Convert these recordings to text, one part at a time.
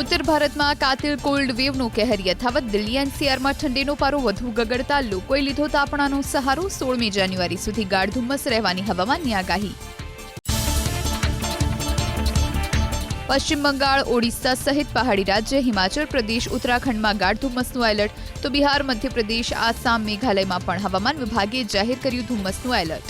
ઉત્તર ભારતમાં કાતિલ કોલ્ડ વેવનો કહેર યથાવત. દિલ્હી એનસીઆર માં ઠંડીનો પારો વધુ ગગડતા લોકોએ લીધો તાપણાનો સહારો. 16મી જાન્યુઆરી સુધી ગાઢ ધુમ્મસ રહેવાની હવામાનની આગાહી. પશ્ચિમ બંગાળ, ઓડિશા સહિત પહાડી રાજ્ય હિમાચલ પ્રદેશ, ઉત્તરાખંડમાં ગાઢ ધુમ્મસનું એલર્ટ. તો બિહાર, મધ્યપ્રદેશ, આસામ, મેઘાલયમાં પણ હવામાન વિભાગે જાહેર કર્યું ધુમ્મસનું એલર્ટ.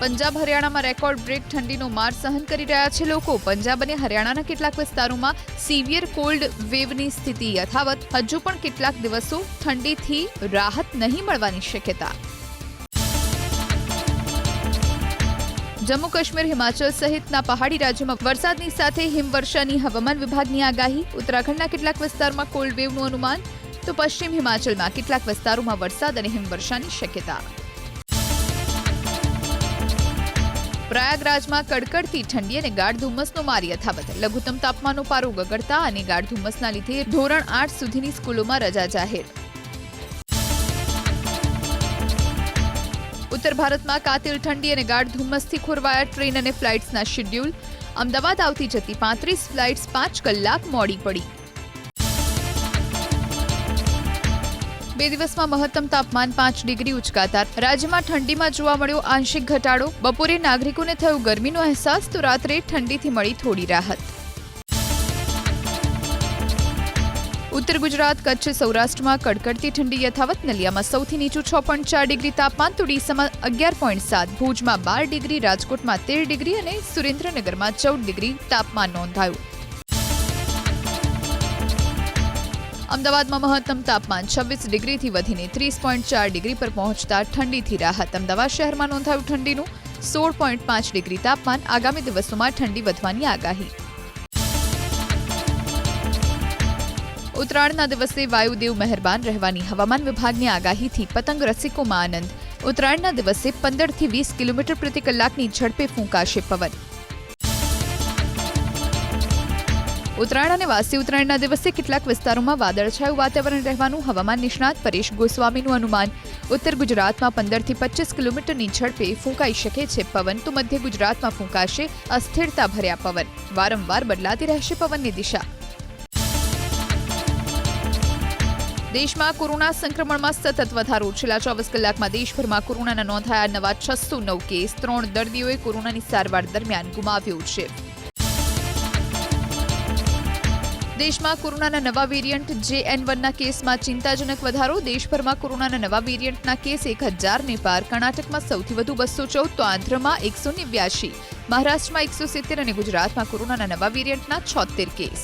પંજાબ, હરિયાણામાં રેકોર્ડ બ્રેક ઠંડીનો માર સહન કરી રહ્યા છે લોકો. પંજાબ અને હરિયાણાના કેટલાક વિસ્તારોમાં સિવિયર કોલ્ડ વેવની સ્થિતિ યથાવત. હજુ પણ કેટલાક દિવસો ઠંડીથી રાહત નહીં મળવાની શક્યતા. જમ્મુ કાશ્મીર, હિમાચલ સહિતના પહાડી રાજ્યોમાં વરસાદની સાથે હિમવર્ષાની હવામાન વિભાગની આગાહી. ઉત્તરાખંડના કેટલાક વિસ્તારમાં કોલ્ડ વેવનું અનુમાન. તો પશ્ચિમ હિમાચલમાં કેટલાક વિસ્તારોમાં વરસાદ અને હિમવર્ષાની શક્યતા. પ્રયાગરાજમાં કડકડતી ઠંડી અને ગાઢ ધુમ્મસનો માર યથાવત. લઘુત્તમ તાપમાનનો પારો ગગડતા અને ગાઢ ધુમ્મસના લીધે ધોરણ 8 સુધીની સ્કૂલોમાં રજા જાહેર. ઉત્તર ભારતમાં કાતિલ ઠંડી અને ગાઢ ધુમ્મસથી ખોરવાયા ટ્રેન અને ફ્લાઇટ્સના શેડ્યુલ. અમદાવાદ આવતી જતી 35 ફ્લાઇટ્સ 5 કલાક મોડી પડી. 2 દિવસમાં મહત્તમ તાપમાન 5 ડિગ્રી ઉચકાતા રાજ્યમાં ઠંડીમાં જોવા મળ્યો આંશિક ઘટાડો. બપોરે નાગરિકોને થયો ગરમીનો અહેસાસ, તો રાત્રે ઠંડીથી મળી થોડી રાહત. ઉત્તર ગુજરાત, કચ્છ, સૌરાષ્ટ્રમાં કડકડતી ઠંડી યથાવત. નલિયામાં સૌથી નીચું 6.4 ડિગ્રી તાપમાન, તો ડીસામાં 11.7, ભુજમાં 12 ડિગ્રી, રાજકોટમાં 13 ડિગ્રી અને સુરેન્દ્રનગરમાં 14 ડિગ્રી તાપમાન નોંધાયું. અમદાવાદમાં મહત્તમ તાપમાન 26 ડિગ્રીથી વધીને 30.4 ડિગ્રી પર પહોંચતા ઠંડીથી રાહત. અમદાવાદ શહેરમાં નોંધાયું ઠંડીનું 16.5 ડિગ્રી તાપમાન. આગામી દિવસોમાં ઠંડી વધવાની આગાહી. ઉત્તરાયણના દિવસે વાયુદેવ મહેરબાન રહેવાની હવામાન વિભાગની આગાહીથી પતંગ રસિકોમાં આનંદ. ઉત્તરાયણના દિવસે 15 થી 20 કિલોમીટર પ્રતિ કલાકની ઝડપે ફૂંકાશે પવન. ઉત્તરાયણ અને વાસી ઉત્તરાયણના દિવસે કેટલાક વિસ્તારોમાં વાદળછાયું વાતાવરણ રહેવાનું હવામાન નિષ્ણાત પરેશ ગોસ્વામીનું અનુમાન. ઉત્તર ગુજરાતમાં 15 થી 25 કિલોમીટરની ઝડપે ફૂંકાઈ શકે છે પવન. તો મધ્ય ગુજરાતમાં ફૂંકાશે અસ્થિરતા ભર્યા પવન. વારંવાર બદલાતી રહેશે પવનની દિશા. દેશમાં કોરોના સંક્રમણમાં સતત વધારો. છેલ્લા 24 કલાકમાં દેશભરમાં કોરોનાના નોંધાયા નવા 609 કેસ. 3 દર્દીઓએ કોરોનાની સારવાર દરમિયાન ગુમાવ્યો છે. દેશમાં કોરોનાના નવા વેરિયન્ટ JN1ના કેસમાં ચિંતાજનક વધારો. દેશભરમાં કોરોનાના નવા વેરિયન્ટના કેસ 1000ને પાર. કર્ણાટકમાં સૌથી વધુ 214, તો આંધ્રમાં 189, મહારાષ્ટ્રમાં 170 અને ગુજરાતમાં કોરોનાના નવા વેરિયન્ટના 76 case.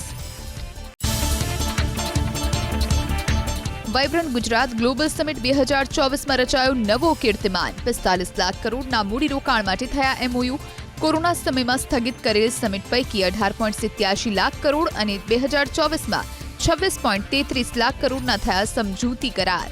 Vibrant Gujarat global summit 2024માં રચાયો નવો કીર્તિમાન. 45 લાખ કરોડના મૂડીરોકાણ માટે થયા MOU. કોરોના સમયમાં સ્થગિત કરેલ સમિટ પૈકી 18.87 લાખ કરોડ અને 2024માં 26.33 લાખ કરોડના થયા સમજૂતી કરાર.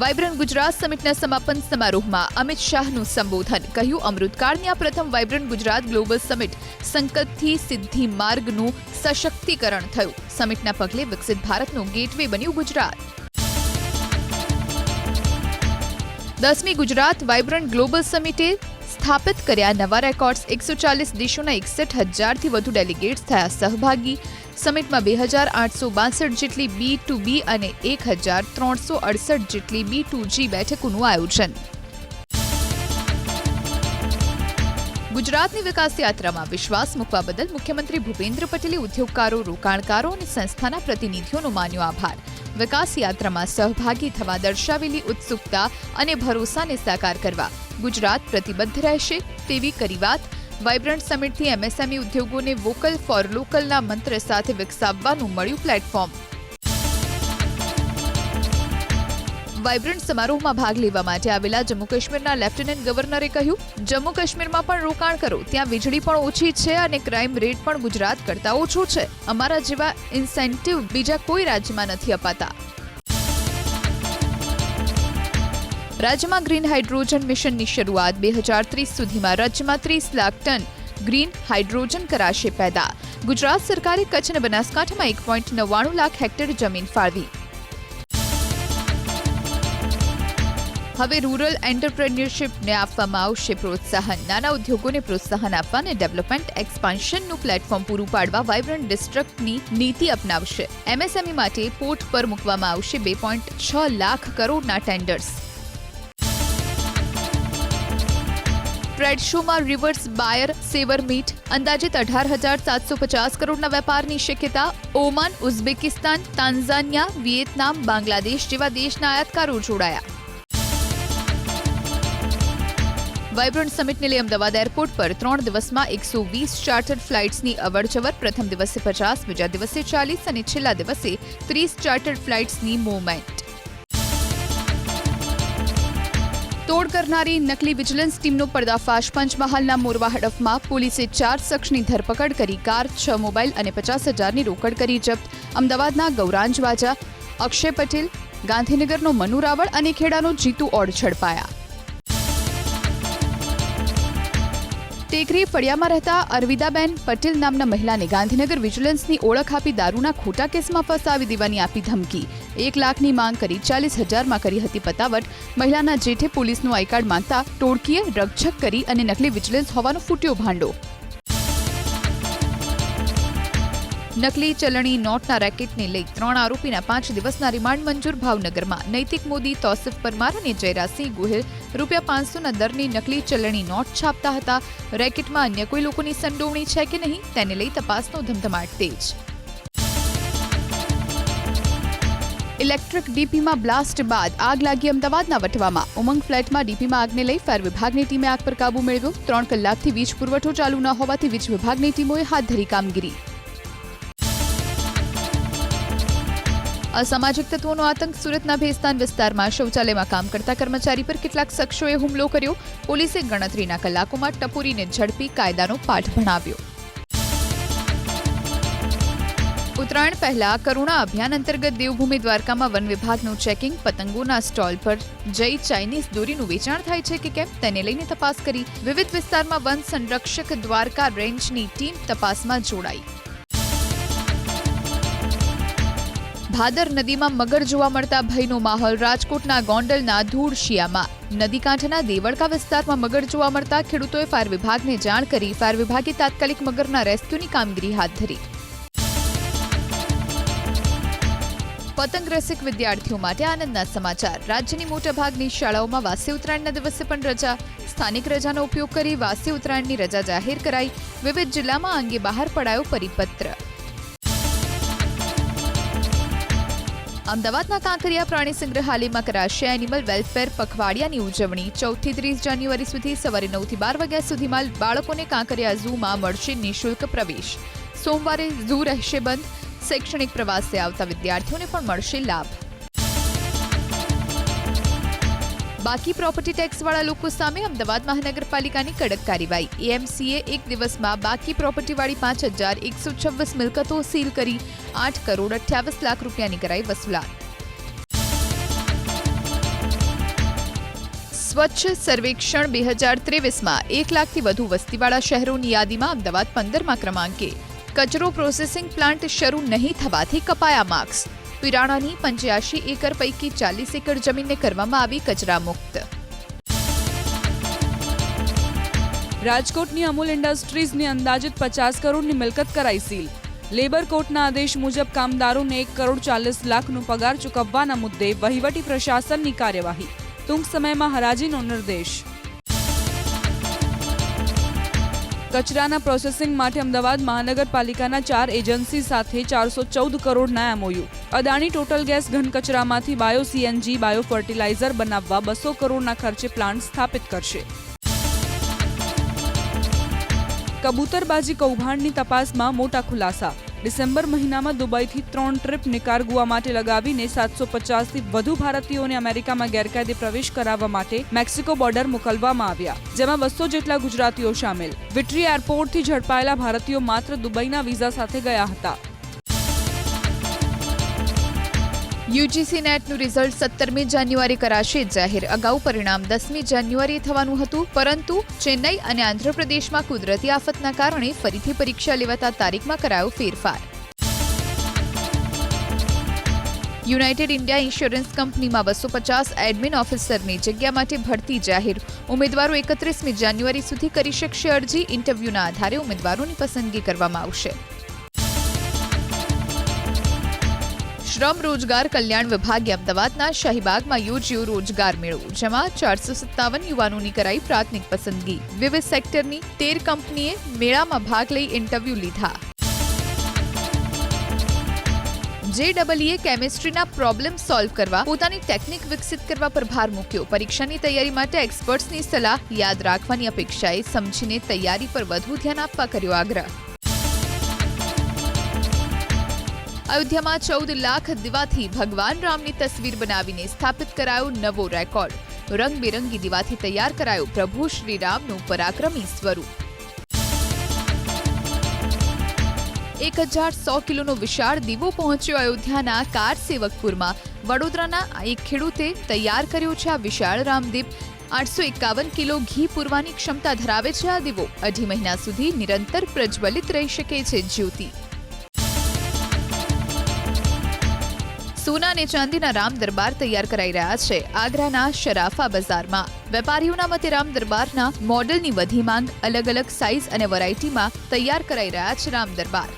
વાઇબ્રન્ટ ગુજરાત સમિટના સમાપન સમારોહમાં અમિત શાહનું સંબોધન. કહ્યું, અમૃતકાળની આ પ્રથમ વાઇબ્રન્ટ ગુજરાત ગ્લોબલ સમિટ સંકલ્પથી સિદ્ધિ માર્ગનું સશક્તિકરણ થયું. સમિટના પગલે વિકસિત ભારતનું ગેટવે બન્યું ગુજરાત. 10મી ગુજરાત વાઇબ્રન્ટ ગ્લોબલ સમિટે સ્થાપિત કર્યા નવા રેકોર્ડ્સ. 140 દેશોના 61,000થી વધુ ડેલિગેટ્સ થયા સહભાગી. સમિટમાં 2,862 જેટલી B2B અને 1,368 જેટલી B2G બેઠકોનું આયોજન. ગુજરાતની વિકાસ યાત્રામાં વિશ્વાસ મૂકવા બદલ મુખ્યમંત્રી ભૂપેન્દ્ર પટેલે ઉદ્યોગકારો, રોકાણકારો અને સંસ્થાના પ્રતિનિધિઓનો માન્યો આભાર. વિકાસ યાત્રામાં સહભાગી થવા દર્શાવેલી ઉત્સુકતા અને ભરોસાને સાકાર કરવા ગુજરાત પ્રતિબદ્ધ રહેશે તેવી કરી વાત. વાઇબ્રન્ટ સમિટથી MSME ઉદ્યોગોને વોકલ ફોર લોકલના મંત્ર સાથે વિકસાવવાનું મળ્યું પ્લેટફોર્મ. વાઇબ્રન્ટ સમારોહમાં ભાગ લેવા માટે આવેલા જમ્મુ કાશ્મીરના લેફ્ટનન્ટ ગવર્નરે કહ્યું, જમ્મુ કાશ્મીરમાં પણ રોકાણ કરો. ત્યાં વીજળી પણ ઓછી છે અને ક્રાઇમ રેટ પણ ગુજરાત કરતાં ઓછો છે. અમારા જેવા ઇન્સેન્ટિવ બીજા કોઈ રાજ્યમાં નથી અપાતા. રાજ્યમાં ગ્રીન હાઇડ્રોજન મિશનની શરૂઆત. 2030 સુધીમાં રાજ્યમાં 30 લાખ ટન ગ્રીન હાઇડ્રોજન કરાશે પેદા. ગુજરાત સરકારે કચ્છ અને બનાસકાંઠામાં 1.99 લાખ હેક્ટર જમીન ફાળવી. હવે રૂરલ એન્ટરપ્રેન્યોરશિપને આપવામાં આવશે પ્રોત્સાહન. નાના ઉદ્યોગોને પ્રોત્સાહન આપવા અને ડેવલપમેન્ટ એક્સપાન્શનનું પ્લેટફોર્મ પૂરું પાડવા વાઇબ્રન્ટ ડિસ્ટ્રિક્ટની નીતિ અપનાવશે. એમએસએમઈ માટે પોર્ટ પર મૂકવામાં આવશે 2.6 લાખ કરોડના ટેન્ડર્સ. ટ્રેડ શોમાં રિવર્સ બાયર સેવર મીટ, અંદાજિત 18,750 કરોડના વેપારની શક્યતા. Oman, Uzbekistan, Tanzania, Vietnam, Bangladesh જેવા દેશના આયાતકારો જોડાયા. વાઇબ્રન્ટ સમિટને લઈ અમદાવાદ એરપોર્ટ પર 3 દિવસમાં 120 ચાર્ટર્ડ ફ્લાઇટ્સની અવરજવર. પ્રથમ દિવસે 50, બીજા દિવસે 40 અને છેલ્લા દિવસે 30 ચાર્ટર્ડ ફ્લાઇટ્સની મૂવમેન્ટ. તોડ કરનારી નકલી વિજિલન્સ ટીમનો પર્દાફાશ. પંચમહાલના મોરવા હડફમાં પોલીસે 4 શખ્સની ધરપકડ કરી. કાર, 6 મોબાઈલ અને 50,000ની રોકડ કરી જપ્ત. અમદાવાદના ગૌરાંજ વાજા, અક્ષય પટેલ, ગાંધીનગરનો મનુ રાવળ અને ખેડાનો જીતુ ઓડ ઝડપાયા. ટેકરી ફળિયામાં રહેતા અરવિદાબેન પટેલ નામના મહિલાને ગાંધીનગર વિજિલન્સની ઓળખ આપી દારૂના ખોટા કેસમાં ફસાવી દેવાની આપી ધમકી. 1 લાખની માંગ કરી 40,000માં કરી હતી પતાવટ. મહિલાના જેઠે પોલીસનું આઈ કાર્ડ માંગતા ટોળકીએ રકઝક કરી અને નકલી વિજિલન્સ હોવાનો ફૂટ્યો ભાંડો. નકલી ચલણી નોટના રેકેટને લઈ 3 આરોપીના 5 દિવસના રિમાન્ડ મંજૂર. ભાવનગરમાં નૈતિક મોદી, તૌસિફ પરમાર અને જયરાજસિંહ ગોહિલ ₹500ના દરની નકલી ચલણી નોટ છાપતા હતા. રેકેટમાં અન્ય કોઈ લોકોની સંડોવણી છે કે નહીં તેને લઈ તપાસનો ધમધમાટ તેજ. ઇલેક્ટ્રિક ડીપીમાં બ્લાસ્ટ બાદ આગ લાગી અમદાવાદના વટવામાં. ઉમંગ ફ્લેટમાં ડીપીમાં આગને લઈ ફાયર વિભાગની ટીમે આગ પર કાબુ મેળવ્યો. 3 કલાકથી વીજ પુરવઠો ચાલુ ન હોવાથી વીજ વિભાગની ટીમોએ હાથ ધરી કામગીરી. અસામાજિક તત્વોનો આતંક. સુરતના ભેસ્તાન વિસ્તારમાં શૌચાલયમાં કામ કરતા કર્મચારી પર કેટલાક શખ્સોએ હુમલો કર્યો. પોલીસે ગણતરીના કલાકોમાં ટપોરીને ઝડપી કાયદાનો પાઠ ભણાવ્યો. ઉત્તરાયણ પહેલા કરુણા અભિયાન અંતર્ગત દેવભૂમિ દ્વારકામાં વન વિભાગનું ચેકિંગ. પતંગોના સ્ટોલ પર જઈ ચાઇનીઝ દોરીનું વેચાણ થાય છે કે કેમ તેને લઈને તપાસ કરી. વિવિધ વિસ્તારમાં વન સંરક્ષક દ્વારકા રેન્જની ટીમ તપાસમાં જોડાઈ. ભાદર નદીમાં મગર જોવા મળતા ભયનો માહોલ. રાજકોટના ગોંડલના ધૂળશિયામાં નદી કાંઠાના દેવળકા વિસ્તારમાં મગર જોવા મળતા ખેડૂતોએ ફાયર વિભાગને જાણ કરી. ફાયર વિભાગે તાત્કાલિક મગરના રેસ્ક્યુની કામગીરી હાથ ધરી. પતંગ રસિક વિદ્યાર્થીઓ માટે આનંદના સમાચાર. રાજ્યની મોટાભાગની શાળાઓમાં વાસી ઉત્તરાયણના દિવસે પણ રજા. સ્થાનિક રજાનો ઉપયોગ કરી વાસી ઉત્તરાયણની રજા જાહેર કરાઈ. વિવિધ જિલ્લામાં અંગે બહાર પડાયો પરિપત્ર. અમદાવાદના કાંકરિયા પ્રાણી સંગ્રહાલયમાં કરાશે એનિમલ વેલફેર પખવાડિયાની ઉજવણી. 14 થી 30 જાન્યુઆરી સુધી સવારે 9 થી 12 વાગ્યા સુધીમાં બાળકોને કાંકરિયા ઝૂમાં મળશે નિઃશુલ્ક પ્રવેશ. સોમવારે ઝૂ રહેશે બંધ. શૈક્ષણિક પ્રવાસે આવતા વિદ્યાર્થીઓને પણ મળશે લાભ. બાકી પ્રોપર્ટી ટેક્સવાળા લોકો સામે અમદાવાદ મહાનગરપાલિકાની કડક કાર્યવાહી. એએમસીએ એક દિવસમાં બાકી પ્રોપર્ટીવાળી 5,126 મિલકતો સીલ કરી. 8 કરોડ 28 લાખ રૂપિયાની કરાઈ વસૂલાત. સ્વચ્છ સર્વેક્ષણ 2023માં 1 લાખથી વધુ વસ્તીવાળા શહેરોની યાદીમાં અમદાવાદ 15મા ક્રમાંકે. કચરો પ્રોસેસિંગ પ્લાન્ટ શરૂ નહીં થવાથી કપાયા માર્ક્સ. પિરાણાની 85 એકર પૈકી 40 એકર જમીનને કરવામાં આવી કચરા મુક્ત. રાજકોટની અમૂલ ઇન્ડસ્ટ્રીઝની અંદાજિત 50 કરોડની મિલકત કરાઈ સીલ. લેબર કોર્ટના આદેશ મુજબ કામદારોને 1,40,00,000નો પગાર ચૂકવવાના મુદ્દે વહીવટી પ્રશાસનની કાર્યવાહી. ટૂંક સમયમાં હરાજીનો નિર્દેશ. કચરાના પ્રોસેસિંગ માટે અમદાવાદ મહાનગરપાલિકાના 4 એજન્સી સાથે 414 કરોડના એમઓયુ. અદાણી ટોટલ ગેસ ઘન કચરામાંથી બાયો સીએનજી, બાયો ફર્ટિલાઇઝર બનાવવા 200 કરોડના ખર્ચે પ્લાન્ટ સ્થાપિત કરશે. કબૂતરબાજી કૌભાંડની તપાસમાં મોટા ખુલાસા. ડિસેમ્બર મહિનામાં દુબઈથી 3 ટ્રીપ નિકારગુઆ માટે લગાવીને 750થી વધુ ભારતીયોને અમેરિકામાં ગેરકાયદે પ્રવેશ કરાવવા માટે મેક્સિકો બોર્ડર મોકલવામાં આવ્યા, જેમાં 200 જેટલા ગુજરાતીઓ સામેલ. વિટ્રી એરપોર્ટથી ઝડપાયેલા ભારતીયો માત્ર દુબઈના વિઝા સાથે ગયા હતા. યુજીસી નેટનું રિઝલ્ટ 17મી જાન્યુઆરી કરાશે જાહેર. અગાઉ પરિણામ 10મી જાન્યુઆરીએ થવાનું હતું, પરંતુ ચેન્નઈ અને આંધ્રપ્રદેશમાં કુદરતી આફતના કારણે ફરીથી પરીક્ષા લેવાતા તારીખમાં કરાયો ફેરફાર. યુનાઇટેડ ઇન્ડિયા ઇન્સ્યોરન્સ કંપનીમાં 250 એડમિન ઓફિસરની જગ્યા માટે ભરતી જાહેર. ઉમેદવારો 31મી જાન્યુઆરી સુધી કરી શકશે અરજી. ઇન્ટરવ્યુના આધારે ઉમેદવારોની પસંદગી કરવામાં આવશે. શ્રમ રોજગાર કલ્યાણ વિભાગે અમદાવાદના શાહીબાગમાં યોજ્યો રોજગાર મેળો, જેમાં 457 યુવાનોની કરાઈ પ્રાથમિક પસંદગી. વિવિધ સેક્ટરની 13 કંપનીએ મેળામાં ભાગ લઈ ઇન્ટરવ્યુ લીધા. JEE કેમિસ્ટ્રીના પ્રોબ્લેમ સોલ્વ કરવા, પોતાની ટેકનિક વિકસિત કરવા પર ભાર મૂક્યો. પરીક્ષાની તૈયારી માટે એક્સપર્ટ્સની સલાહ યાદ રાખવાની અપેક્ષાએ સમજીને તૈયારી પર વધુ ધ્યાન આપવા કર્યો આગ્રહ. અયોધ્યામાં 14 લાખ દીવાથી ભગવાન રામની તસવીર બનાવીને સ્થાપિત કરાયો નવો રેકોર્ડ. રંગબેરંગી દીવાથી તૈયાર કરાયો પ્રભુ શ્રીરામનું પરાક્રમી સ્વરૂપ. 1100 કિલોનો વિશાળ દીવો પહોંચ્યો અયોધ્યાના કારસેવકપુરમાં. વડોદરાના એક ખેડૂતે તૈયાર કર્યો છે આ વિશાળ રામદીપ. 851 કિલો ઘી પૂરવાની ક્ષમતા ધરાવે છે આ દીવો. 2.5 મહિના સુધી નિરંતર પ્રજ્વલિત રહી શકે છે જ્યોતિ. સોના અને ચાંદીના રામ દરબાર તૈયાર કરાઈ રહ્યા છે આગ્રાના શરાફા બજારમાં. વેપારીઓના મતે રામ દરબારના મોડલની વધી માંગ. અલગ અલગ સાઇઝ અને વેરાયટીમાં તૈયાર કરાઈ રહ્યા છે રામ દરબાર.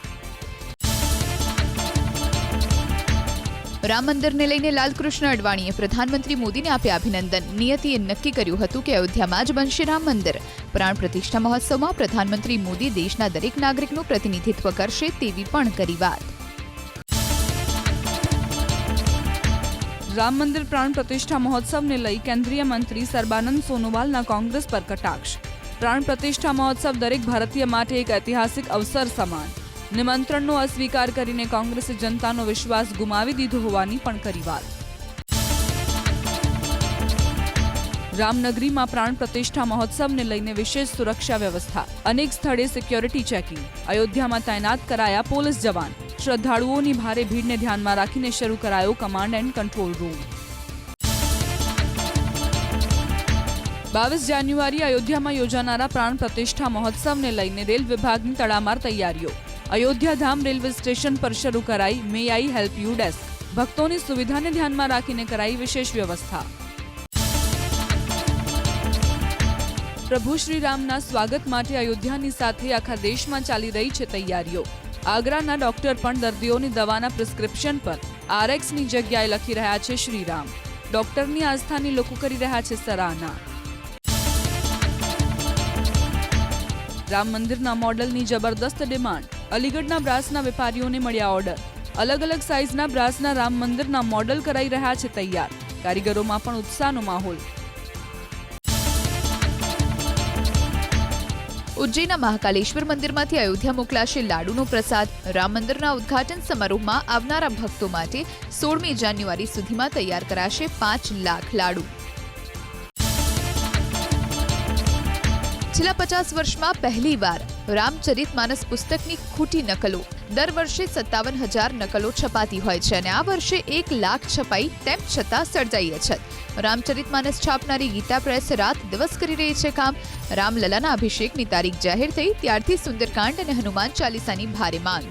રામ મંદિરને લઈને લાલકૃષ્ણ અડવાણીએ પ્રધાનમંત્રી મોદીને આપ્યા અભિનંદન. નિયતિએ નક્કી કર્યું હતું કે અયોધ્યામાં જ બનશે રામ મંદિર. પ્રાણ પ્રતિષ્ઠા મહોત્સવમાં પ્રધાનમંત્રી મોદી દેશના દરેક નાગરિકનું પ્રતિનિધિત્વ કરશે તેવી પણ કરી વાત. રામ મંદિર પ્રાણ પ્રતિષ્ઠા મહોત્સવને લઈ કેન્દ્રીય મંત્રી સર્બાનંદ સોનોવાલના કોંગ્રેસ પર કટાક્ષ. પ્રાણ પ્રતિષ્ઠા મહોત્સવ દરેક ભારતીય માટે એક ઐતિહાસિક અવસર સમાન. નિમંત્રણનો અસ્વીકાર કરીને કોંગ્રેસે જનતાનો વિશ્વાસ ગુમાવી દીધો હોવાની પણ કરી વાત. રામનગરીમાં પ્રાણ પ્રતિષ્ઠા મહોત્સવને લઈને વિશેષ સુરક્ષા વ્યવસ્થા. અનેક સ્થળે સિક્યોરિટી ચેકિંગ. અયોધ્યામાં તૈનાત કરાયા પોલીસ જવાન. શ્રદ્ધાળુઓની ભારે ભીડને ધ્યાનમાં રાખીને શરૂ કરાયો કમાન્ડ એન્ડ કંટ્રોલ રૂમ. 22 જાન્યુઆરી અયોધ્યામાં યોજાનારા પ્રાણ પ્રતિષ્ઠા મહોત્સવને લઈને રેલ વિભાગની તડામાર તૈયારીઓ. અયોધ્યા ધામ રેલવે સ્ટેશન પર શરૂ કરાઈ મે આઈ હેલ્પ યુ ડેસ્ક. ભક્તોની સુવિધાને ધ્યાનમાં રાખીને કરાઈ વિશેષ વ્યવસ્થા. પ્રભુ શ્રીરામના સ્વાગત માટે અયોધ્યાની સાથે આખા દેશમાં ચાલી રહી છે તૈયારીઓ. આગ્રાના ડોક્ટર પણ દર્દીઓની દવાના પ્રિસ્ક્રિપ્શન પર RXની જગ્યાએ લખી રહ્યા છે શ્રીરામ. ડોક્ટરની આસ્થાની લોકો કરી રહ્યા છે સરાહના. રામ મંદિરના મોડલની જબરદસ્ત ડિમાન્ડ. અલીગઢના બ્રાસના વેપારીઓને મળ્યા ઓર્ડર. અલગ અલગ સાઇઝના બ્રાસના રામ મંદિરના મોડલ કરાઈ રહ્યા છે તૈયાર. કારીગરોમાં પણ ઉત્સાહનો માહોલ. ઉજ્જૈનના મહાકાલેશ્વર મંદિરમાંથી અયોધ્યા મોકલાશે લાડુનો પ્રસાદ. રામ મંદિરના ઉદ્ઘાટન સમારોહમાં આવનારા ભક્તો માટે 16મી જાન્યુઆરી સુધીમાં તૈયાર કરાશે 5 લાખ લાડુ. છેલ્લા 50 વર્ષમાં પહેલીવાર રામચરિતમાનસ પુસ્તકની ખોટી નકલો. દર વર્ષે 57,000 નકલો છપાતી હોય છે અને આ વર્ષે 1 લાખ છપાઈ. તેમ છતાં સર્જાઈ અછત. રામચરિતમાનસ છાપનારી ગીતા પ્રેસ રાત દિવસ કરી રહી છે કામ. રામલલાના અભિષેકની તારીખ જાહેર થઈ ત્યારથી સુંદરકાંડ અને હનુમાન ચાલીસાની ભારે માંગ.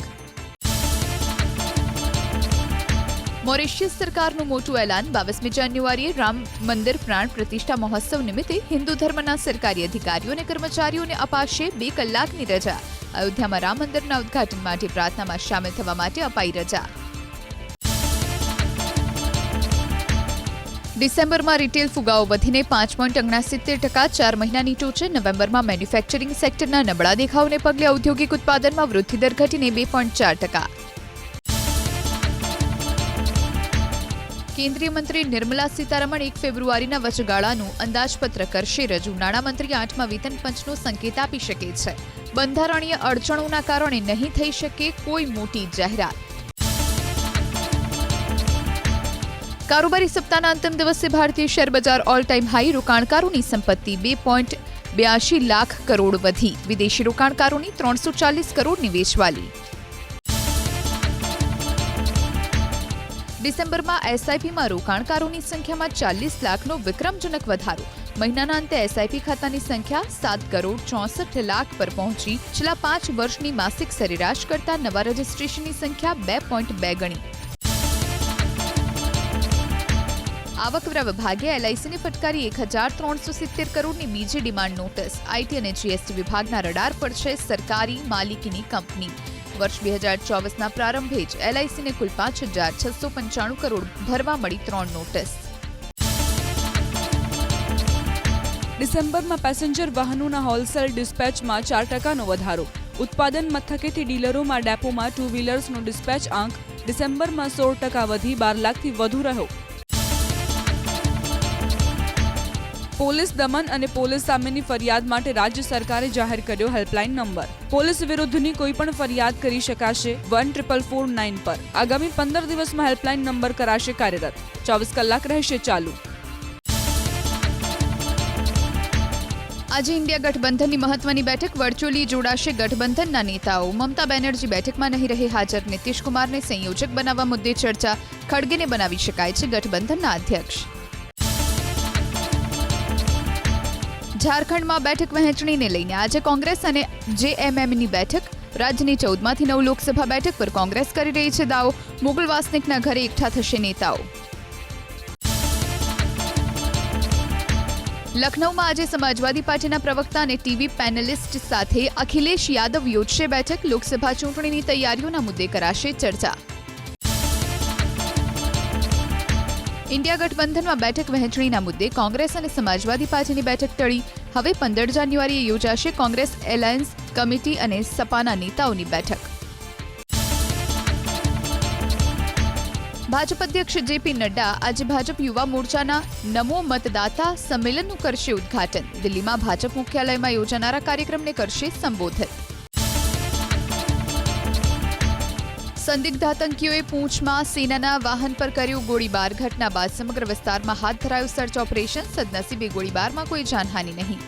મોરિશિયસ સરકારનું મોટું એલાન. 22મી જાન્યુઆરીએ રામ મંદિર પ્રાણ પ્રતિષ્ઠા મહોત્સવ નિમિત્તે હિન્દુ ધર્મના સરકારી અધિકારીઓ અને કર્મચારીઓને અપાશે 2 કલાકની રજા. અયોધ્યામાં રામ મંદિરના ઉદ્ઘાટન માટે પ્રાર્થનામાં સામેલ થવા માટે અપાઈ રજા. ડિસેમ્બરમાં રિટેલ ફુગાવો વધીને 5.69%. 4 મહિનાની ટોચે. નવેમ્બરમાં મેન્યુફેક્ચરિંગ સેક્ટરના નબળા દેખાવને પગલે ઔદ્યોગિક ઉત્પાદનમાં વૃદ્ધિ દર ઘટીને 2.4%. કેન્દ્રીય મંત્રી નિર્મલા સીતારમણ 1 ફેબ્રુઆરીના વચગાળાનું અંદાજપત્ર કરશે રજૂ. નાણામંત્રી 8મા વેતન પંચનો સંકેત આપી શકે છે. બંધારણીય અડચણોના કારણે નહીં થઈ શકે કોઈ મોટી જાહેરાત. કારોબારી સપ્તાહના અંતિમ દિવસે ભારતીય શેરબજાર ઓલ ટાઈમ હાઈ. રોકાણકારોની સંપત્તિ 2.82 લાખ કરોડ વધી. વિદેશી રોકાણકારોની 340 કરોડની વેચવાલી. ડિસેમ્બરમાં એસઆઈપીમાં રોકાણકારોની સંખ્યામાં 40 લાખનો વિક્રમજનક વધારો. મહિનાના અંતે એસઆઈપી ખાતાની સંખ્યા 7,64,00,000 પર પહોંચી. છેલ્લા 5 વર્ષની માસિક સરેરાશ કરતા નવા રજીસ્ટ્રેશનની સંખ્યા 2.2 ગણી. આવકવેરા વિભાગે એલઆઈસીને ફટકારી 1370 કરોડની બીજી ડિમાન્ડ નોટિસ. આઈટી અને જીએસટી વિભાગના રડાર પર છે સરકારી માલિકીની કંપની. વર્ષ 2024ના પ્રારંભે જ એલઆઈસીને કુલ 5,695 કરોડ ભરવા મળી 3 નોટિસ. ડિસેમ્બરમાં પેસેન્જર વાહનોના હોલસેલ ડિસ્પેચમાં 4% વધારો. ઉત્પાદન મથકેથી ડીલરોમાં ડેપોમાં ટુ વ્હીલર્સનો ડિસ્પેચ આંક ડિસેમ્બરમાં 16% વધી 12 લાખથી વધુ રહ્યો. પોલીસ દમન અને પોલીસ સામેની ફરિયાદ માટે રાજ્ય સરકારે જાહેર કર્યો હેલ્પલાઇન નંબર. પોલીસ વિરુદ્ધની કોઈ પણ ફરિયાદ કરી શકાશે 1449 પર. આગામી 15 દિવસમાં હેલ્પલાઇન નંબર કરાશે કાર્યરત. 24 કલાક રહેશે ચાલુ. આજે ઇન્ડિયા ગઠબંધનની મહત્વની બેઠક. વર્ચ્યુઅલી જોડાશે ગઠબંધનના નેતાઓ. મમતા બેનર્જી બેઠકમાં નહીં રહે હાજર. નીતિશ કુમારને સંયોજક બનાવવા મુદ્દે ચર્ચા. ખડગેને બનાવી શકાય છે ગઠબંધનના અધ્યક્ષ. ઝારખંડમાં બેઠક વહેંચણીને લઈને આજે કોંગ્રેસ અને જેએમએમની બેઠક. રાજ્યની 14માંથી 9 લોકસભા બેઠક પર કોંગ્રેસ કરી રહી છે દાવો. મુકુલ વાસનિકના ઘરે એકઠા થશે નેતાઓ. લખનૌમાં આજે સમાજવાદી પાર્ટીના પ્રવક્તા અને ટીવી પેનલિસ્ટ સાથે અખિલેશ યાદવ યોજશે બેઠક. લોકસભા ચૂંટણીની તૈયારીઓના મુદ્દે કરાશે ચર્ચા. ઇન્ડિયા ગઠબંધનમાં બેઠક વહેંચણીના મુદ્દે કોંગ્રેસ અને સમાજવાદી પાર્ટીની બેઠક ટળી. હવે 15 જાન્યુઆરીએ યોજાશે કોંગ્રેસ એલાયન્સ કમિટી અને સપાના નેતાઓની બેઠક. ભાજપ અધ્યક્ષ જેપી નડ્ડા આજે ભાજપ યુવા મોરચાના નમો મતદાતા સંમેલનનું કરશે ઉદ્ઘાટન. દિલ્હીમાં ભાજપ મુખ્યાલયમાં યોજાનારા કાર્યક્રમને કરશે સંબોધિત. સંદિગ્ધ આતંકીઓએ પૂંછમાં સેનાના વાહન પર કર્યો ગોળીબાર. ઘટના બાદ સમગ્ર વિસ્તારમાં હાથ ધરાયું સર્ચ ઓપરેશન. સદનસીબે ગોળીબારમાં કોઈ જાનહાનિ નહીં.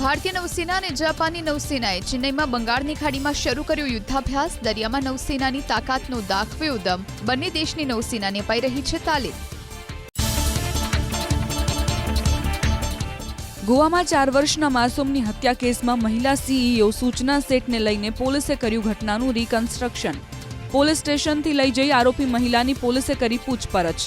ભારતીય નૌસેના અને જાપાની નૌસેનાએ ચેન્નઈમાં બંગાળની ખાડીમાં શરૂ કર્યો યુદ્ધાભ્યાસ. દરિયામાં નૌસેનાની તાકાતનો દાખવ્યો દમ. બંને દેશની નૌસેનાને અપાઈ રહી છે તાલીમ. ગોવામાં 4 વર્ષના માસૂમની હત્યા કેસમાં મહિલા સીઈઓ સૂચના સેટને લઈને પોલીસે કર્યું ઘટનાનું રિકન્સ્ટ્રક્શન. પોલીસ સ્ટેશનથી લઈ જઈ આરોપી મહિલાની પોલીસે કરી પૂછપરછ.